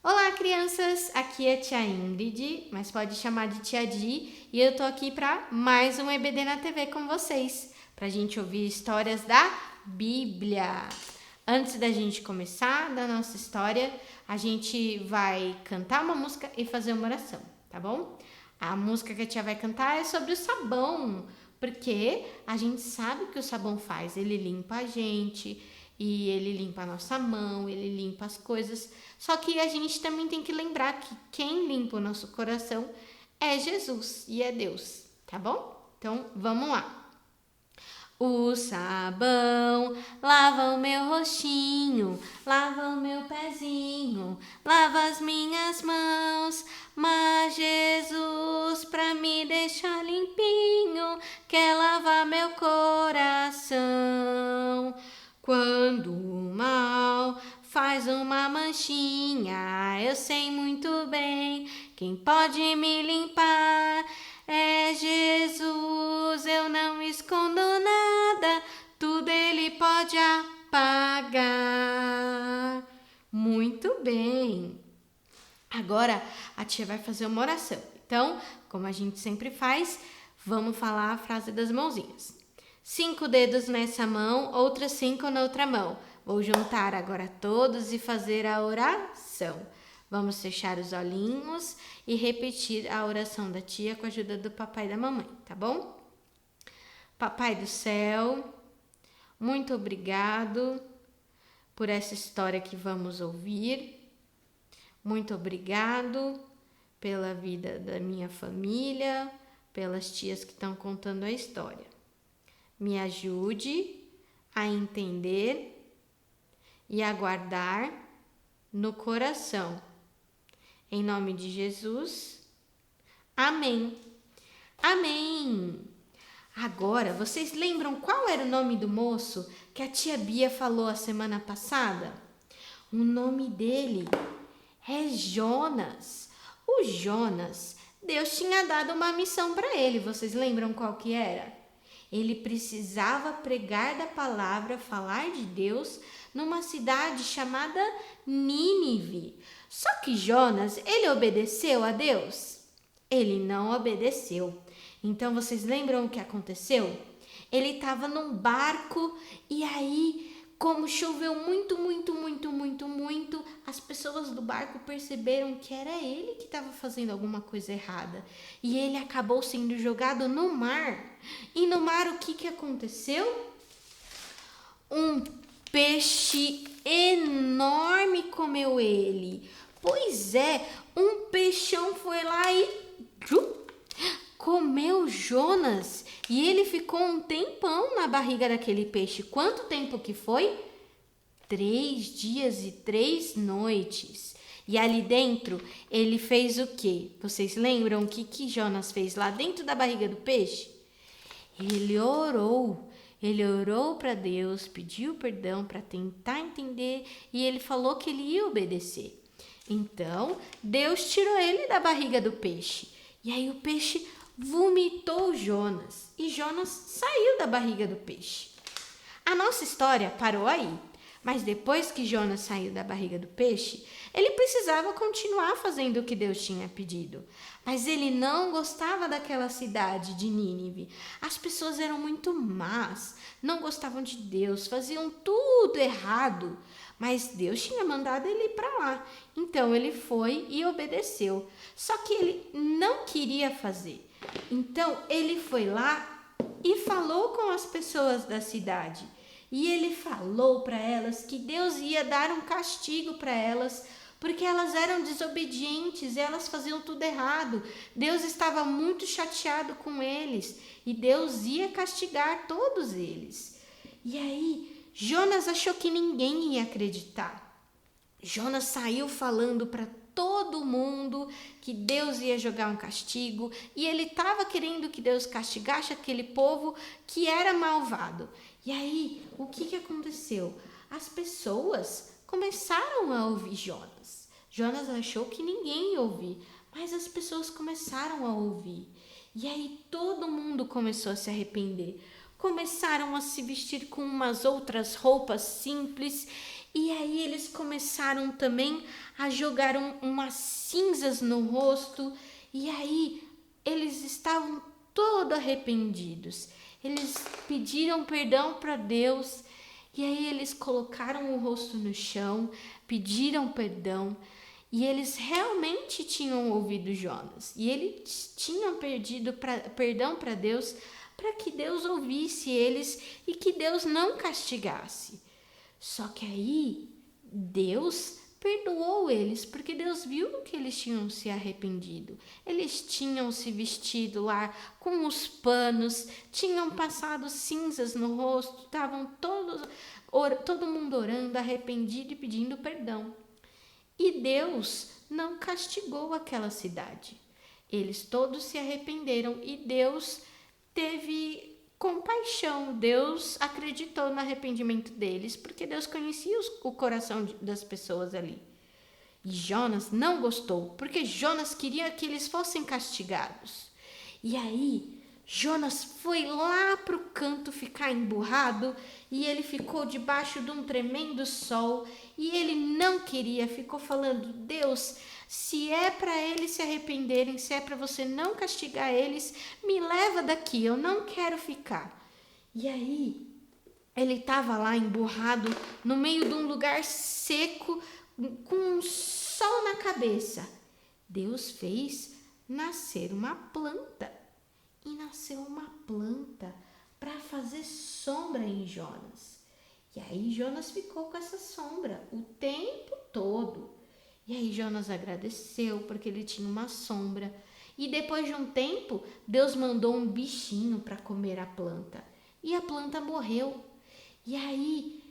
Olá, crianças! Aqui é a tia Ingrid, mas pode chamar de tia Di, e eu tô aqui para mais um EBD na TV com vocês, pra gente ouvir histórias da Bíblia. Antes da gente começar da nossa história, a gente vai cantar uma música e fazer uma oração, tá bom? A música que a tia vai cantar é sobre o sabão, porque a gente sabe o que o sabão faz, ele limpa a gente, e ele limpa a nossa mão, ele limpa as coisas. Só que a gente também tem que lembrar que quem limpa o nosso coração é Jesus e é Deus, tá bom? Então, vamos lá. O sabão lava o meu rostinho, lava o meu pezinho, lava as minhas mãos, mas Jesus, pra me deixar limpinho, quer lavar meu coração. Quando o mal faz uma manchinha, eu sei muito bem quem pode me limpar. É Jesus, eu não escondo nada, tudo ele pode apagar. Muito bem. Agora a tia vai fazer uma oração. Então, como a gente sempre faz, vamos falar a frase das mãozinhas. 5 dedos nessa mão, outros 5 na outra mão. Vou juntar agora todos e fazer a oração. Vamos fechar os olhinhos e repetir a oração da tia com a ajuda do papai e da mamãe, tá bom? Papai do céu, muito obrigado por essa história que vamos ouvir. Muito obrigado pela vida da minha família, pelas tias que estão contando a história. Me ajude a entender e a guardar no coração. Em nome de Jesus, amém. Amém. Agora, vocês lembram qual era o nome do moço que a tia Bia falou a semana passada? O nome dele é Jonas. O Jonas, Deus tinha dado uma missão para ele. Vocês lembram qual que era? Ele precisava pregar da palavra, falar de Deus numa cidade chamada Nínive. Só que Jonas, ele obedeceu a Deus? Ele não obedeceu. Então, vocês lembram o que aconteceu? Ele estava num barco e aí, como choveu muito, as pessoas do barco perceberam que era ele que estava fazendo alguma coisa errada. E ele acabou sendo jogado no mar. E no mar o que aconteceu? Um peixe enorme comeu ele. Pois é, um peixão foi lá e comeu Jonas. E ele ficou um tempão na barriga daquele peixe. Quanto tempo que foi? 3 dias e 3 noites. E ali dentro, ele fez o quê? Vocês lembram o que Jonas fez lá dentro da barriga do peixe? Ele orou. Ele orou para Deus, pediu perdão para tentar entender e ele falou que ele ia obedecer. Então, Deus tirou ele da barriga do peixe. E aí o peixe vomitou Jonas e Jonas saiu da barriga do peixe. A nossa história parou aí. Mas depois que Jonas saiu da barriga do peixe, ele precisava continuar fazendo o que Deus tinha pedido. Mas ele não gostava daquela cidade de Nínive. As pessoas eram muito más, não gostavam de Deus, faziam tudo errado. Mas Deus tinha mandado ele ir para lá. Então ele foi e obedeceu. Só que ele não queria fazer. Então ele foi lá e falou com as pessoas da cidade. E ele falou para elas que Deus ia dar um castigo para elas, porque elas eram desobedientes, elas faziam tudo errado. Deus estava muito chateado com eles e Deus ia castigar todos eles. E aí, Jonas achou que ninguém ia acreditar. Jonas saiu falando para todo mundo que Deus ia jogar um castigo e ele estava querendo que Deus castigasse aquele povo que era malvado. E aí, o que aconteceu? As pessoas começaram a ouvir Jonas. Jonas achou que ninguém ia ouvir, mas as pessoas começaram a ouvir. E aí todo mundo começou a se arrepender. Começaram a se vestir com umas outras roupas simples E aí eles começaram também a jogar umas cinzas no rosto. E aí eles estavam todos arrependidos. Eles pediram perdão para Deus. E aí eles colocaram o rosto no chão, pediram perdão. E eles realmente tinham ouvido Jonas. E eles tinham pedido perdão para Deus, para que Deus ouvisse eles e que Deus não castigasse. Só que aí Deus perdoou eles, porque Deus viu que eles tinham se arrependido. Eles tinham se vestido lá com os panos, tinham passado cinzas no rosto, estavam todo mundo orando, arrependido e pedindo perdão. E Deus não castigou aquela cidade. Eles todos se arrependeram e Deus teve compaixão. Deus acreditou no arrependimento deles, porque Deus conhecia o coração das pessoas ali. E Jonas não gostou, porque Jonas queria que eles fossem castigados. E aí, Jonas foi lá para o canto ficar emburrado e ele ficou debaixo de um tremendo sol e ele não queria, ficou falando: Deus, se é para eles se arrependerem, se é para você não castigar eles, me leva daqui, eu não quero ficar. E aí, ele estava lá emburrado no meio de um lugar seco, com um sol na cabeça. Deus fez nascer uma planta. E nasceu uma planta para fazer sombra em Jonas. E aí Jonas ficou com essa sombra o tempo todo. E aí Jonas agradeceu porque ele tinha uma sombra. E depois de um tempo, Deus mandou um bichinho para comer a planta. E a planta morreu. E aí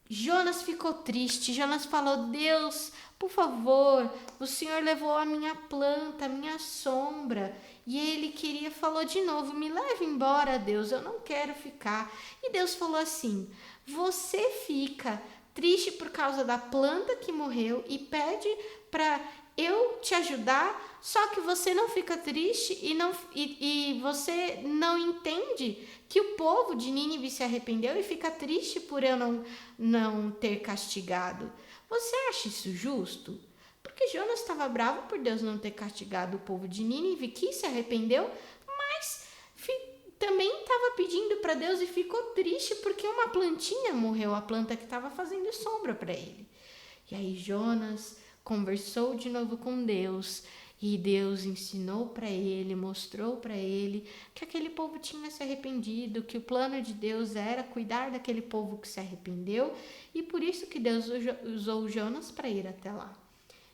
Jonas ficou triste. Jonas falou: Deus, por favor, o Senhor levou a minha planta, a minha sombra. E ele falou de novo: me leve embora, Deus, eu não quero ficar. E Deus falou assim: você fica triste por causa da planta que morreu e pede para eu te ajudar, só que você não fica triste e você não entende que o povo de Nínive se arrependeu e fica triste por eu não ter castigado. Você acha isso justo? Porque Jonas estava bravo por Deus não ter castigado o povo de Nínive, que se arrependeu, mas também estava pedindo para Deus e ficou triste porque uma plantinha morreu, a planta que estava fazendo sombra para ele. E aí Jonas conversou de novo com Deus e Deus ensinou para ele, mostrou para ele que aquele povo tinha se arrependido, que o plano de Deus era cuidar daquele povo que se arrependeu e por isso que Deus usou Jonas para ir até lá.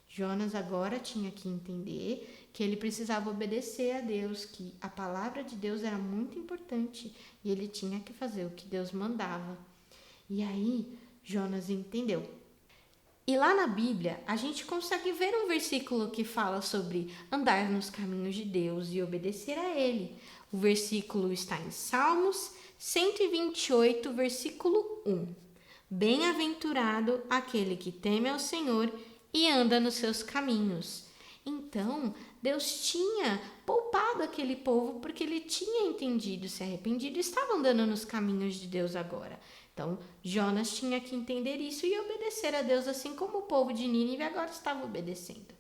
Jonas agora tinha que entender que ele precisava obedecer a Deus, que a palavra de Deus era muito importante e ele tinha que fazer o que Deus mandava. E aí Jonas entendeu. E lá na Bíblia, a gente consegue ver um versículo que fala sobre andar nos caminhos de Deus e obedecer a Ele. O versículo está em Salmos 128, versículo 1. Bem-aventurado aquele que teme ao Senhor e anda nos seus caminhos. Então, Deus tinha poupado aquele povo porque ele tinha entendido, se arrependido e estava andando nos caminhos de Deus agora. Então, Jonas tinha que entender isso e obedecer a Deus, assim como o povo de Nínive agora estava obedecendo.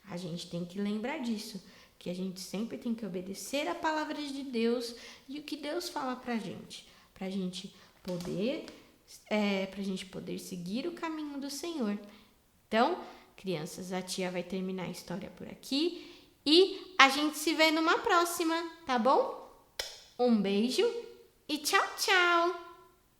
A gente tem que lembrar disso, que a gente sempre tem que obedecer a palavra de Deus e o que Deus fala pra gente poder seguir o caminho do Senhor. Então, crianças, a tia vai terminar a história por aqui e a gente se vê numa próxima, tá bom? Um beijo e tchau, tchau!